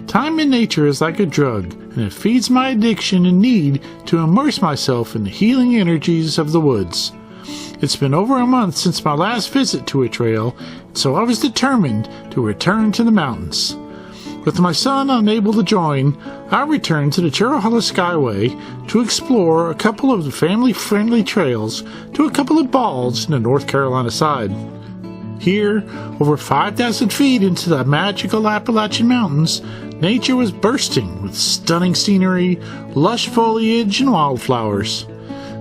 Time in nature is like a drug, and it feeds my addiction and need to immerse myself in the healing energies of the woods. It's been over a month since my last visit to a trail, so I was determined to return to the mountains. With my son unable to join, I returned to the Nantahala Skyway to explore a couple of the family-friendly trails to a couple of balls in the North Carolina side. Here, over 5,000 feet into the magical Appalachian Mountains, nature was bursting with stunning scenery, lush foliage, and wildflowers.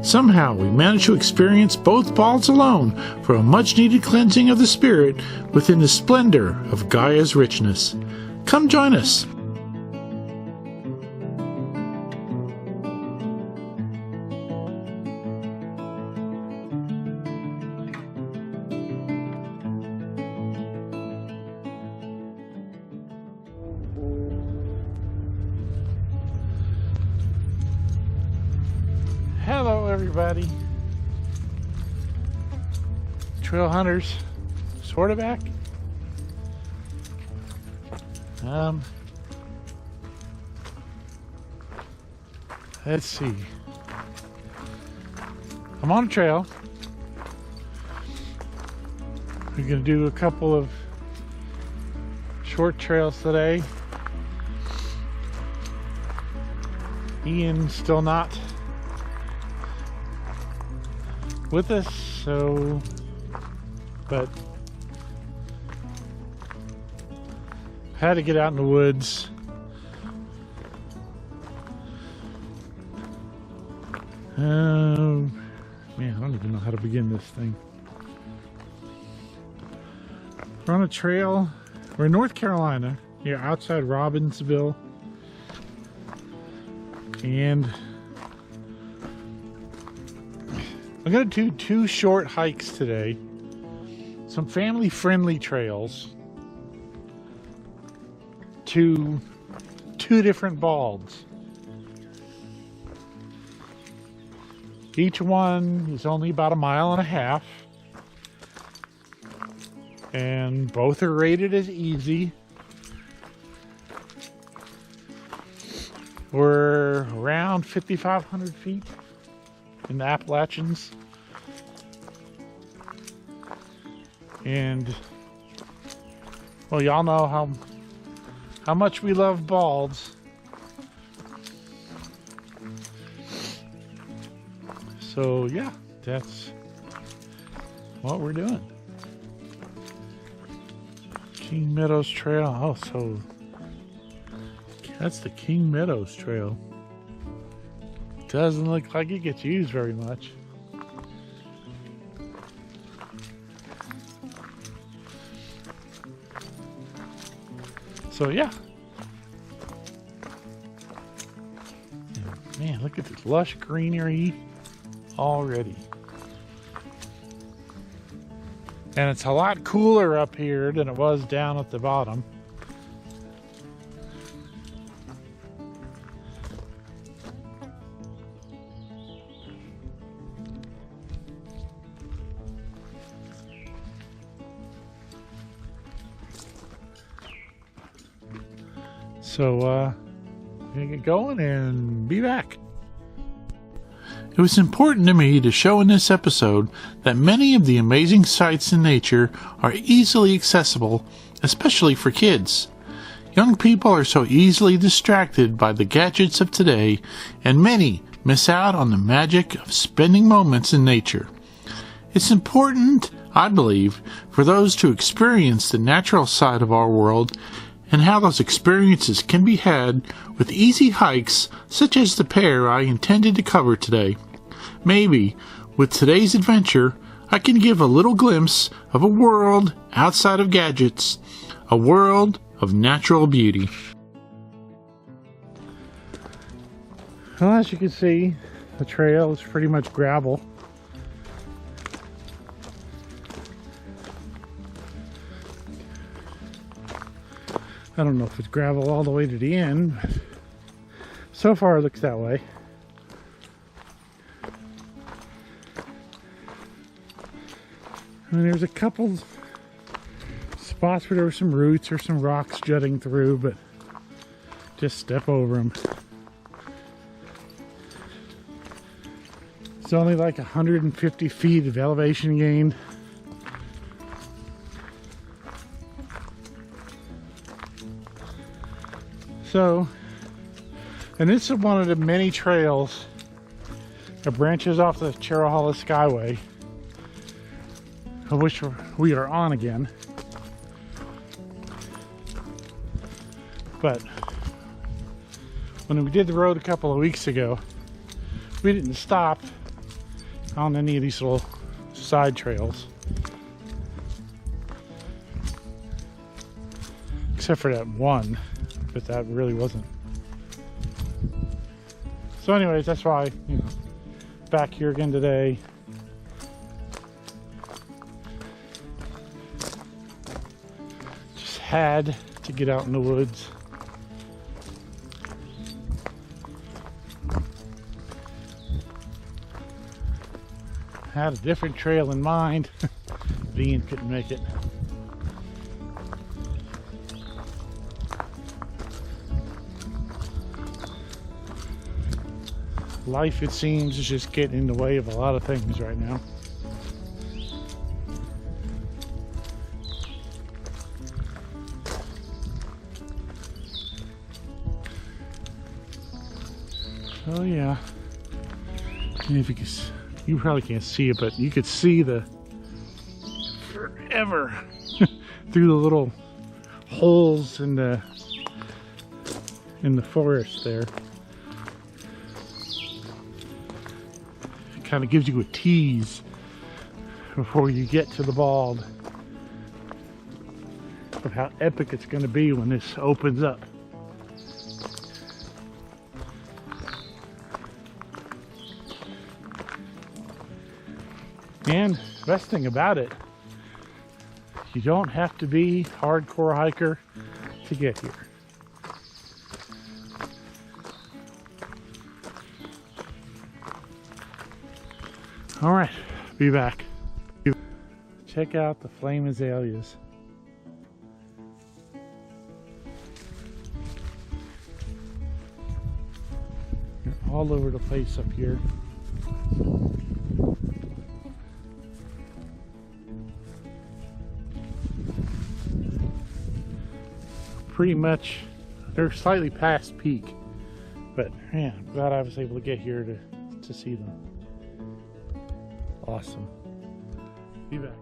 Somehow we managed to experience both balls alone for a much-needed cleansing of the spirit within the splendor of Gaia's richness. Come join us. Hello everybody. Trail hunters, sort of back. Let's see. I'm on a trail. We're gonna do a couple of short trails today. Ian's still not with us, but had to get out in the woods. Man, I don't even know how to begin this thing. We're on a trail. We're in North Carolina, here outside Robbinsville, and I'm going to do 2 short hikes today. Some family-friendly trails to 2 different balds. Each one is only about 1.5 miles, and both are rated as easy. We're around 5,500 feet in the Appalachians, and well, y'all know how much we love balds. So yeah, that's what we're doing. King Meadows Trail. Oh, so that's the King Meadows Trail. Doesn't look like it gets used very much. So yeah. Man, look at this lush greenery already. And it's a lot cooler up here than it was down at the bottom. So, I'm gonna get going and be back. It was important to me to show in this episode that many of the amazing sights in nature are easily accessible, especially for kids. Young people are so easily distracted by the gadgets of today, and many miss out on the magic of spending moments in nature. It's important, I believe, for those to experience the natural side of our world and how those experiences can be had with easy hikes such as the pair I intended to cover today. Maybe, with today's adventure, I can give a little glimpse of a world outside of gadgets, a world of natural beauty. Well, as you can see, the trail is pretty much gravel. I don't know if it's gravel all the way to the end, but so far it looks that way. And there's a couple spots where there were some roots or some rocks jutting through, but just step over them. It's only like 150 feet of elevation gain. So, and this is one of the many trails that branches off the Nantahala Skyway, of which we are on again. But when we did the road a couple of weeks ago, we didn't stop on any of these little side trails, except for that one, but that really wasn't. So anyways, that's why, you know, back here again today. Just had to get out in the woods. Had a different trail in mind. Dean couldn't make it. Life, it seems, is just getting in the way of a lot of things right now. Oh yeah. And if you probably can't see it, but you could see the forever through the little holes in the forest there. It kind of gives you a tease before you get to the bald of how epic it's going to be when this opens up. And the best thing about it, you don't have to be a hardcore hiker to get here. All right, be back. Check out the flame azaleas. They're all over the place up here. Pretty much, they're slightly past peak, but man, I'm glad I was able to get here to see them. Awesome. Be back.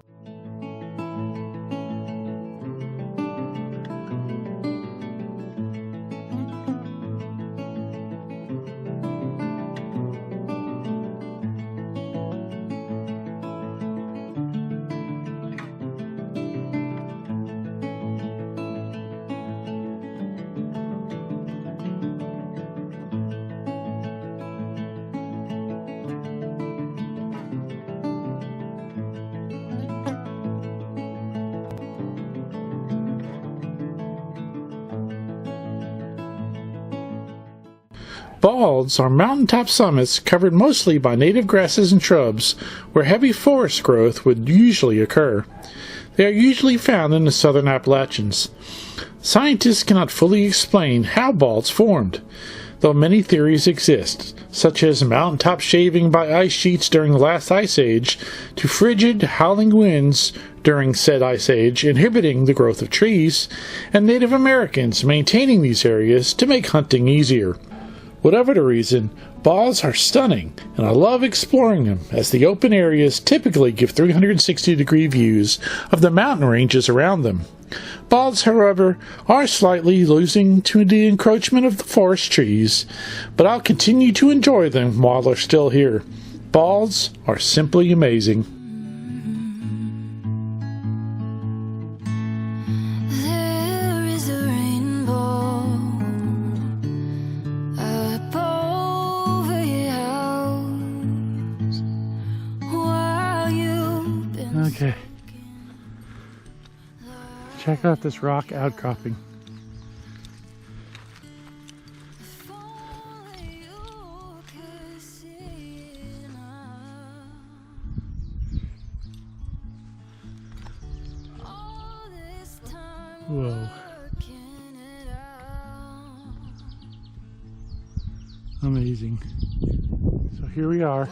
Balds are mountaintop summits covered mostly by native grasses and shrubs, where heavy forest growth would usually occur. They are usually found in the southern Appalachians. Scientists cannot fully explain how balds formed, though many theories exist, such as mountaintop shaving by ice sheets during the last ice age, to frigid, howling winds during said ice age inhibiting the growth of trees, and Native Americans maintaining these areas to make hunting easier. Whatever the reason, balds are stunning, and I love exploring them, as the open areas typically give 360-degree views of the mountain ranges around them. Balds, however, are slightly losing to the encroachment of the forest trees, but I'll continue to enjoy them while they're still here. Balds are simply amazing. Okay. Check out this rock outcropping. Whoa. Amazing. So here we are.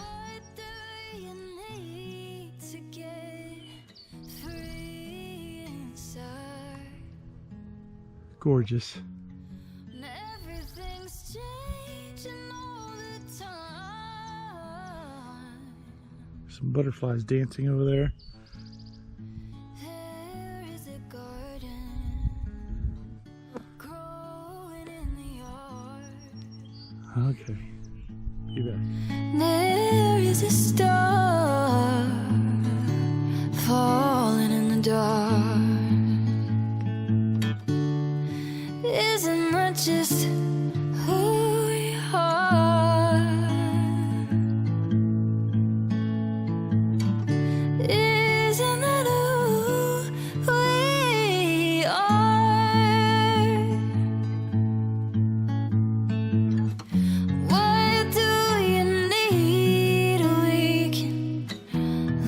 Gorgeous. Some butterflies dancing over there. Okay. Be back. There is a star falling in the dark. Isn't that just who we are? Isn't that who we are? What do you need? We can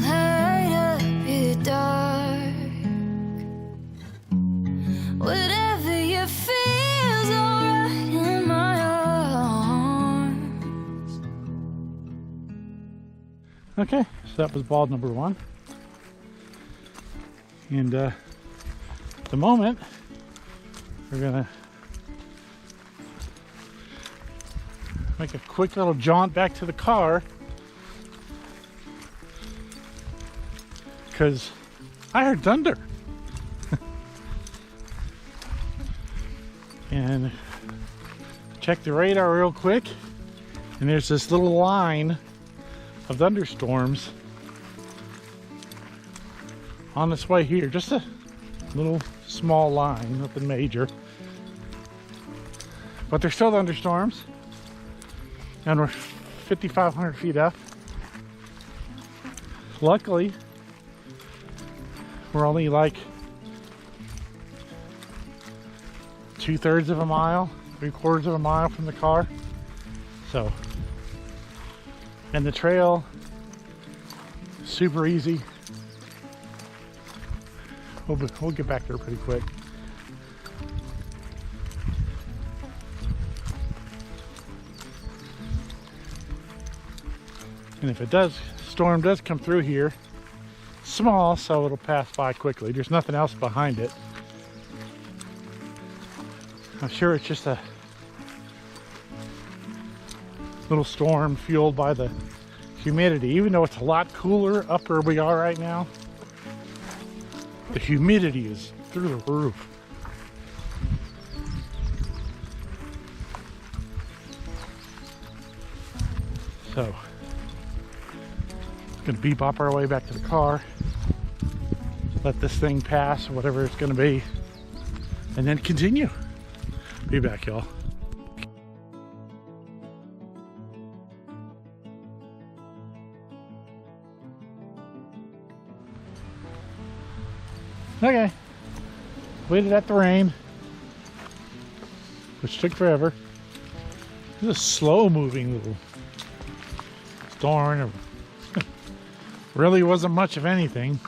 light up your dark. Whatever you feel's alright in my arms. Okay, so that was ball number 1. And at the moment, we're gonna make a quick little jaunt back to the car because I heard thunder. And check the radar real quick, and there's this little line of thunderstorms on this way here. Just a little small line, nothing major, but they're still thunderstorms, and we're 5,500 feet up. Luckily, we're only like 2/3 of a mile, 3/4 of a mile from the car. So, and the trail, super easy. We'll get back there pretty quick. And if it does, storm does come through here, small, so it'll pass by quickly. There's nothing else behind it. I'm sure it's just a little storm fueled by the humidity. Even though it's a lot cooler up where we are right now, the humidity is through the roof. So, gonna bebop our way back to the car, let this thing pass, whatever it's gonna be, and then continue. Be back, y'all. Okay, waited at the rain, which took forever. This is a slow-moving little storm. Really wasn't much of anything.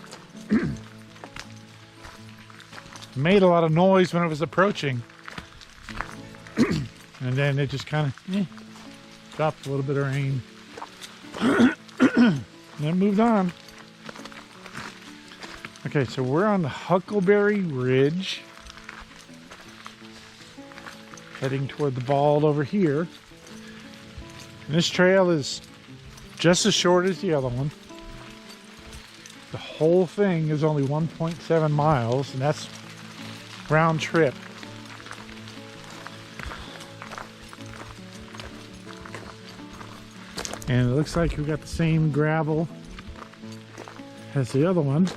Made a lot of noise when it was approaching. And then it just kind of dropped a little bit of rain. And then moved on. Okay, so we're on the Huckleberry Ridge, heading toward the bald over here. And this trail is just as short as the other one. The whole thing is only 1.7 miles, and that's round trip. And it looks like we got the same gravel as the other one.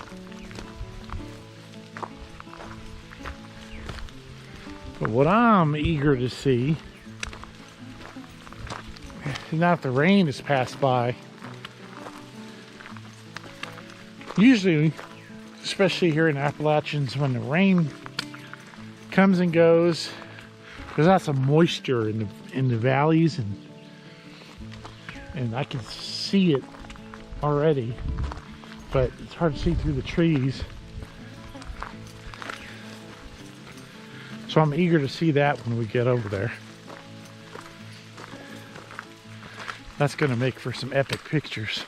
But what I'm eager to see is now that the rain has passed by. Usually, especially here in Appalachians, when the rain comes and goes, there's lots of moisture in the valleys, and I can see it already, but it's hard to see through the trees. So I'm eager to see that when we get over there. That's going to make for some epic pictures.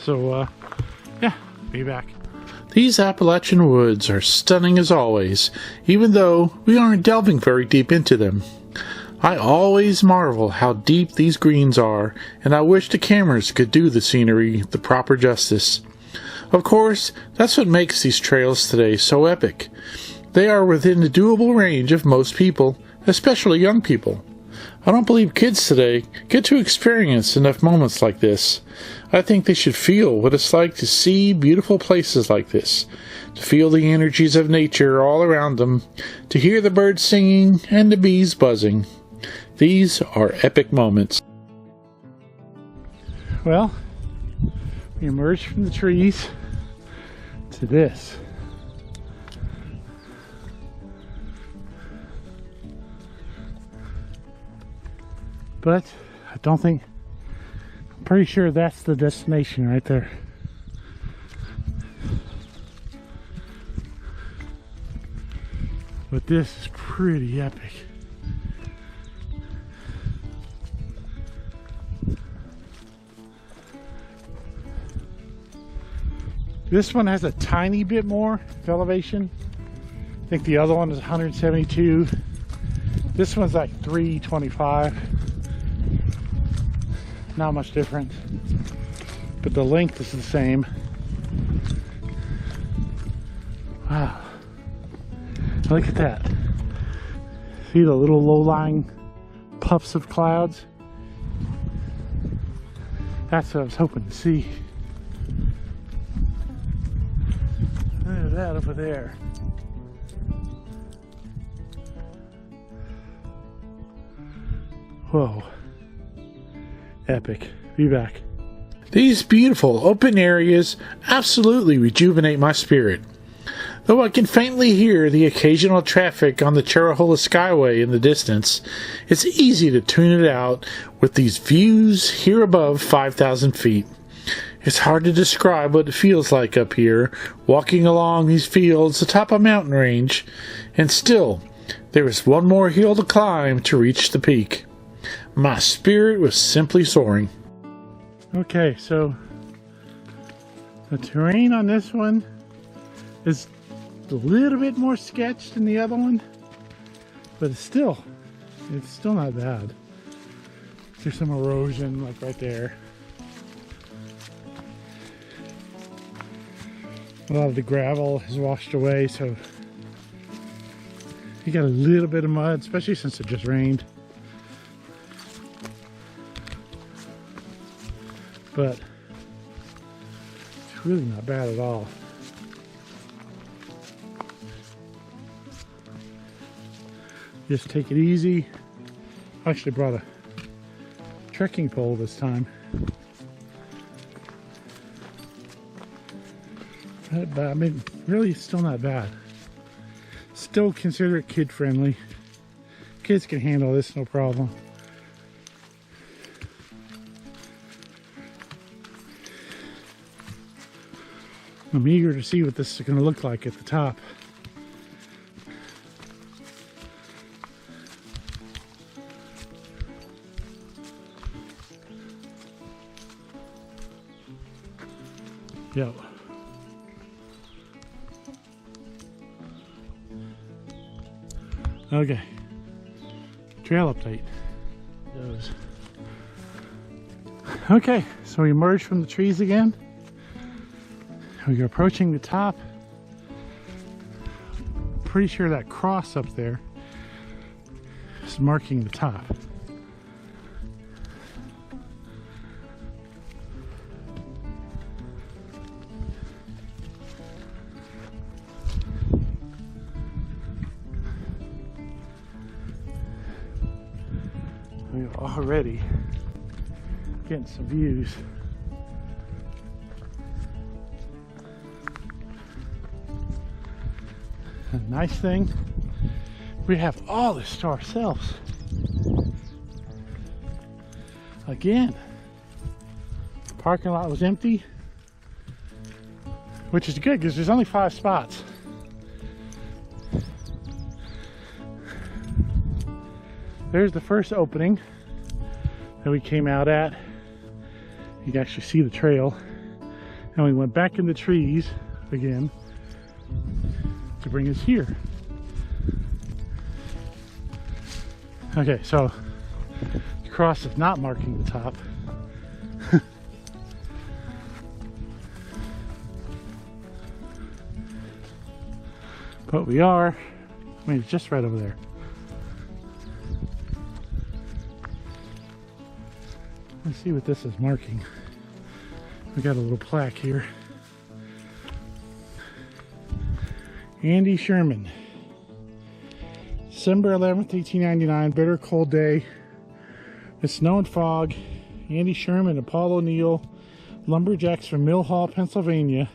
So, yeah, be back. These Appalachian woods are stunning as always, even though we aren't delving very deep into them. I always marvel how deep these greens are, and I wish the cameras could do the scenery the proper justice. Of course, that's what makes these trails today so epic. They are within the doable range of most people, especially young people. I don't believe kids today get to experience enough moments like this. I think they should feel what it's like to see beautiful places like this, to feel the energies of nature all around them, to hear the birds singing and the bees buzzing. These are epic moments. Well, we emerged from the trees to this. But I don't think, I'm pretty sure that's the destination right there. But this is pretty epic. This one has a tiny bit more elevation. I think the other one is 172. This one's like 325. Not much different, but the length is the same. Wow, look at that. See the little low-lying puffs of clouds? That's what I was hoping to see. Look at that over there. Whoa. Epic. Be back. These beautiful open areas absolutely rejuvenate my spirit. Though I can faintly hear the occasional traffic on the Nantahala Skyway in the distance, it's easy to tune it out with these views here above 5,000 feet. It's hard to describe what it feels like up here, walking along these fields atop a mountain range, and still, there is one more hill to climb to reach the peak. My spirit was simply soaring. Okay, so the terrain on this one is a little bit more sketched than the other one, but it's still not bad. There's some erosion like right there. A lot of the gravel is washed away, so you got a little bit of mud, especially since it just rained. But it's really not bad at all. Just take it easy. I actually brought a trekking pole this time. But I mean, really, it's still not bad. Still consider it kid friendly. Kids can handle this, no problem. I'm eager to see what this is going to look like at the top. Yep. Okay. Trail update. Those. Okay, so we emerged from the trees again. We're approaching the top. Pretty sure that cross up there is marking the top. We're already getting some views. A nice thing, we have all this to ourselves. Again, the parking lot was empty, which is good because there's only 5 spots. there's the first opening that we came out at. You can actually see the trail. And we went back in the trees again to bring us here. Okay, so the cross is not marking the top. But we are, I mean, it's just right over there. Let's see what this is marking. We got a little plaque here. Andy Sherman. December 11th, 1899, bitter cold day. With snow and fog. Andy Sherman and Paul O'Neill, lumberjacks from Mill Hall, Pennsylvania,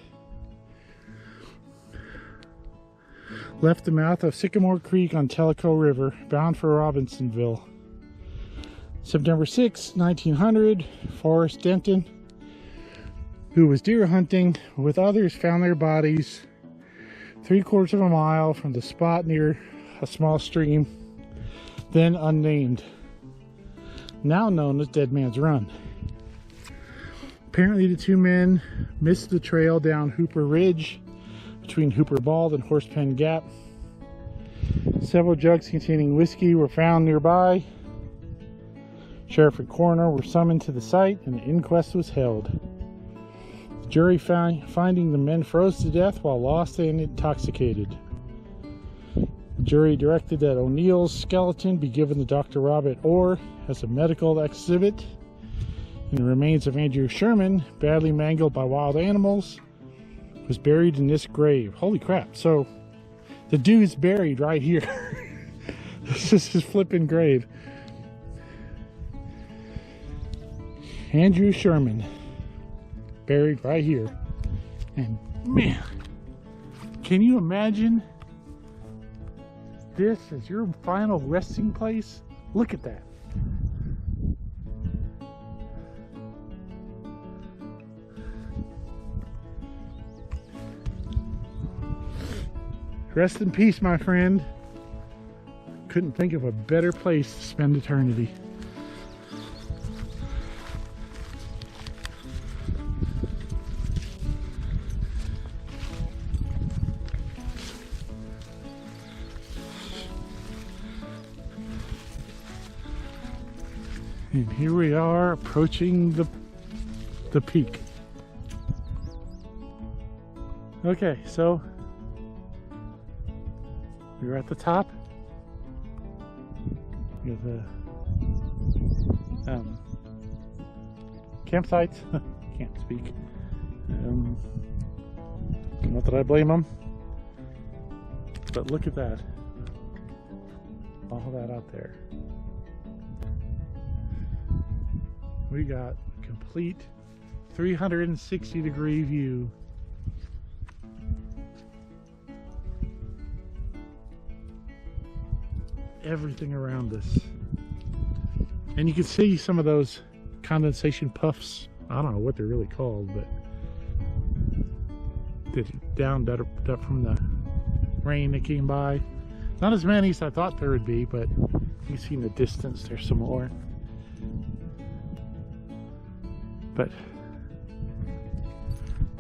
left the mouth of Sycamore Creek on Tellico River, bound for Robinsonville. September 6, 1900, Forrest Denton, who was deer hunting with others, found their bodies 3/4 of a mile from the spot near a small stream, then unnamed, now known as Dead Man's Run. Apparently the two men missed the trail down Hooper Ridge between Hooper Bald and Horsepen Gap. Several jugs containing whiskey were found nearby. Sheriff and coroner were summoned to the site and the inquest was held. The jury finding the men froze to death while lost and intoxicated. The jury directed that O'Neill's skeleton be given to Dr. Robert Orr as a medical exhibit, and the remains of Andrew Sherman, badly mangled by wild animals, was buried in this grave. Holy crap. So the dude's buried right here. This is his flipping grave. Andrew Sherman, buried right here. And man, can you imagine this as your final resting place? Look at that. Rest in peace, my friend. Couldn't think of a better place to spend eternity. And here we are approaching the peak. Okay, so we're at the top. We have the campsites. Can't speak. Not that I blame them, but look at that. All that out there. We got a complete 360-degree view. Everything around us. And you can see some of those condensation puffs. I don't know what they're really called, but they're down from the rain that came by. Not as many as I thought there would be, but you see in the distance there's some more. But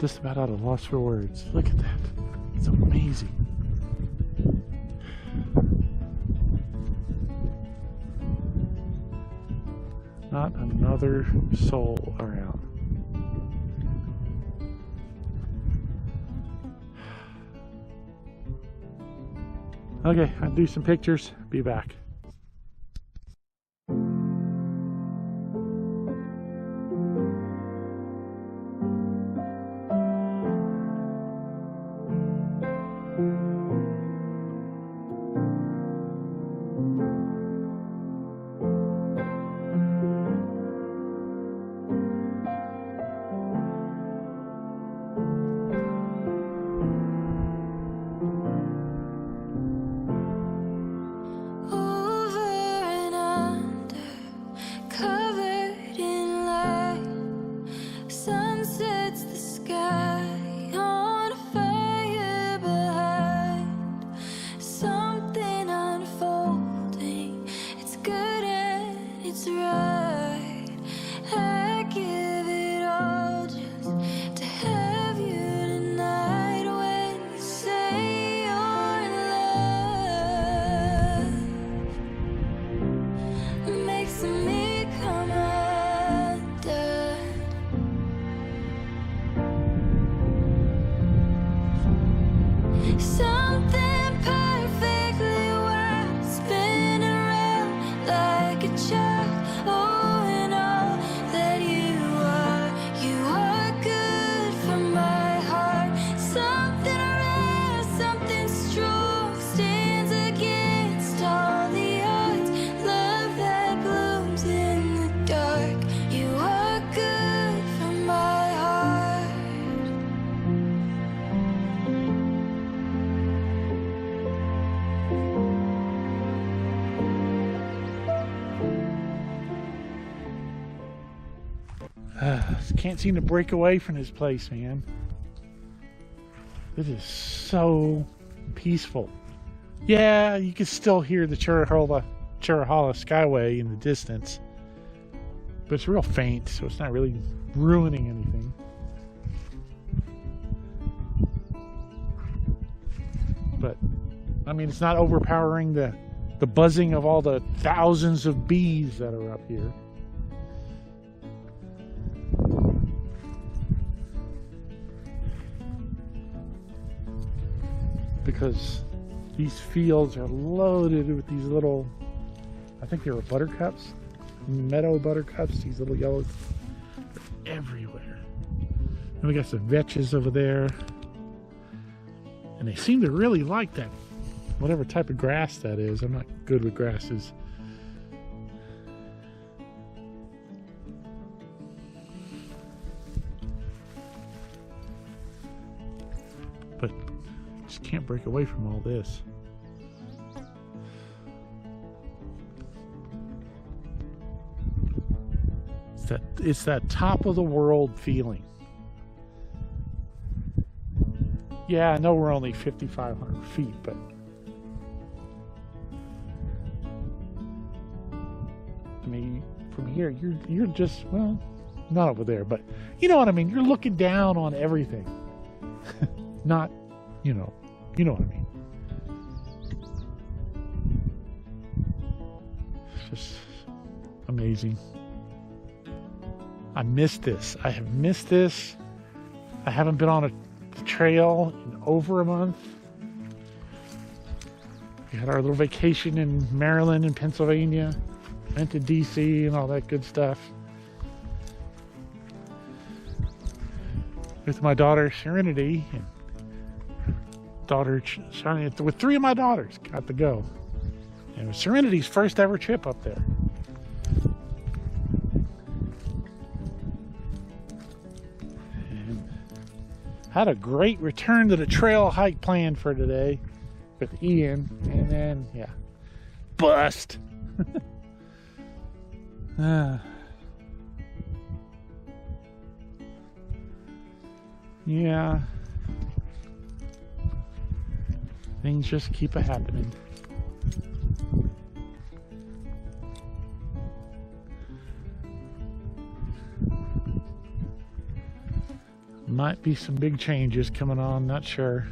just about out of loss for words. Look at that. It's amazing. Not another soul around. Okay, I'll do some pictures. Be back. Oh Just can't seem to break away from this place, man. It is so peaceful. Yeah, you can still hear the Nantahala Skyway in the distance, but it's real faint, so it's not really ruining anything. But I mean, it's not overpowering the buzzing of all the thousands of bees that are up here. Because these fields are loaded with these little, I think they were buttercups, meadow buttercups, these little yellow, they're everywhere. And we got some vetches over there. And they seem to really like that, whatever type of grass that is. I'm not good with grasses. But just can't break away from all this. It's that top of the world feeling. Yeah, I know we're only 5,500 feet, but I mean, from here, you're just, well, not over there, but you know what I mean. You're looking down on everything. Not, you know what I mean. It's just amazing. I missed this. I have missed this. I haven't been on a trail in over a month. We had our little vacation in Maryland and Pennsylvania, went to DC and all that good stuff with my daughter Serenity, and with 3 of my daughters got to go. And it was Serenity's first ever trip up there. Had a great return to the trail hike plan for today with Ian, and then, yeah, bust. Yeah, things just keep happening. Might be some big changes coming on, not sure.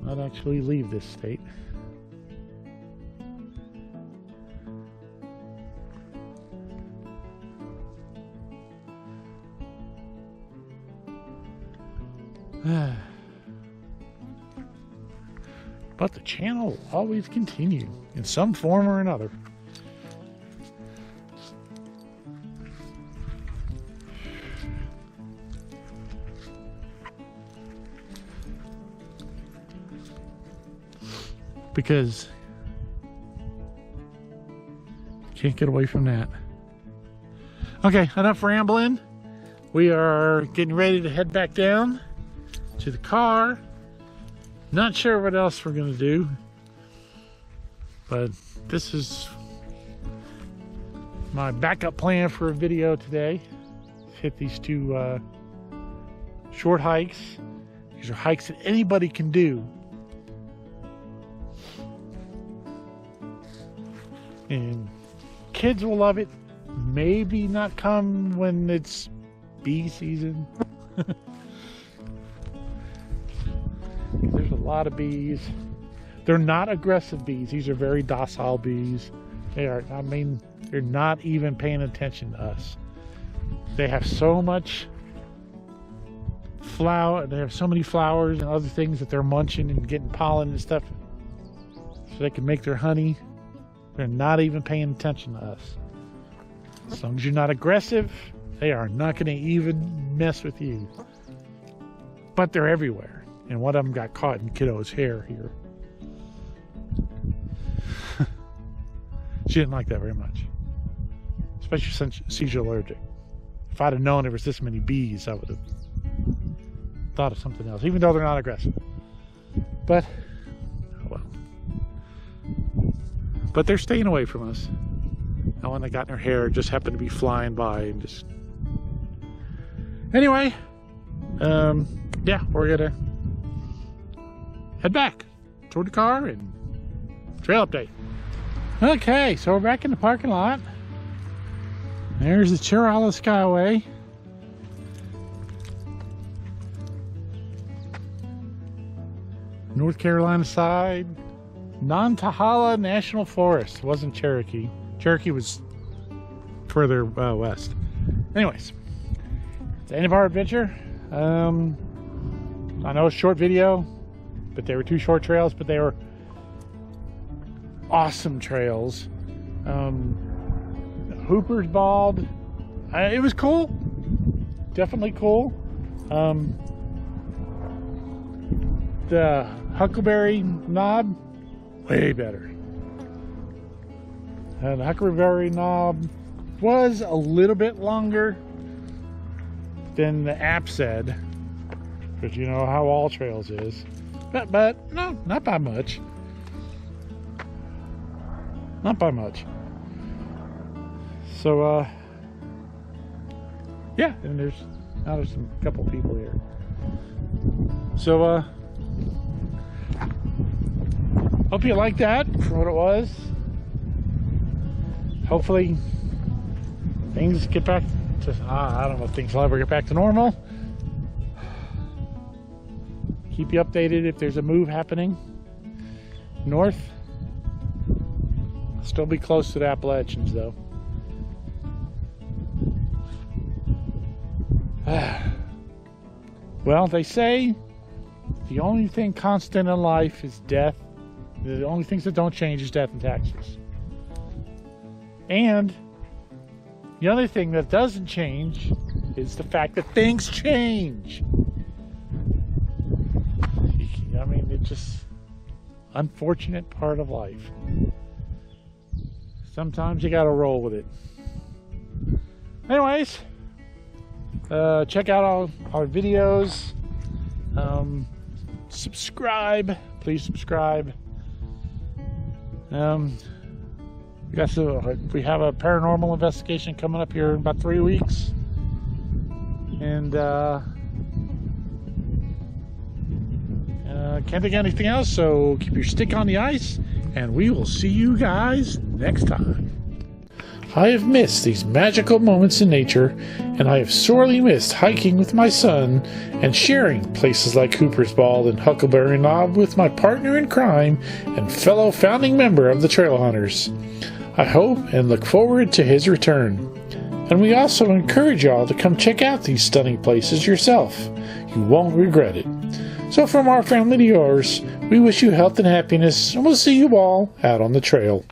Might actually leave this state. But the channel will always continue in some form or another. Because can't get away from that. Okay, enough rambling. We are getting ready to head back down to the car. Not sure what else we're going to do, but this is my backup plan for a video today. Hit these 2 short hikes. These are hikes that anybody can do. And kids will love it. Maybe not come when it's bee season. There's a lot of bees. They're not aggressive bees. These are very docile bees. They're not even paying attention to us. They have so much flower. They have so many flowers and other things that they're munching and getting pollen and stuff, so they can make their honey. They're not even paying attention to us. As long as you're not aggressive, they are not going to even mess with you. But they're everywhere. And one of them got caught in Kiddo's hair here. She didn't like that very much. Especially since she's allergic. If I'd have known there was this many bees, I would have thought of something else. Even though they're not aggressive. But, oh well. But they're staying away from us. That one that got in her hair just happened to be flying by and just... Anyway, yeah, we're gonna head back toward the car and trail update. Okay, so we're back in the parking lot. There's the Nantahala Skyway. North Carolina side. Nantahala National Forest. It wasn't Cherokee. Cherokee was further west. Anyways, it's the end of our adventure. I know it's a short video, but they were 2 short trails, but they were awesome trails. Hooper's Bald. It was cool. Definitely cool. The Huckleberry Knob, way better. The Huckleberry Knob was a little bit longer than the app said, but you know how all trails is. But no, not by much. Not by much. So yeah, and there's a couple people here. So hope you liked that for what it was. Hopefully things get back to, I don't know if things will ever get back to normal. Keep you updated if there's a move happening north. I'll still be close to the Appalachians though. Well, they say the only thing constant in life is death. The only things that don't change is death and taxes. And the other thing that doesn't change is the fact that things change. I mean, it's just unfortunate part of life. Sometimes you gotta roll with it. Anyways, check out all our videos. Subscribe. Please subscribe. We have a paranormal investigation coming up here in about 3 weeks, and can't think of anything else, so keep your stick on the ice, and we will see you guys next time. I have missed these magical moments in nature, and I have sorely missed hiking with my son and sharing places like Hooper's Bald and Huckleberry Knob with my partner in crime and fellow founding member of the Trail Hunters. I hope and look forward to his return. And we also encourage y'all to come check out these stunning places yourself. You won't regret it. So from our family to yours, we wish you health and happiness, and we'll see you all out on the trail.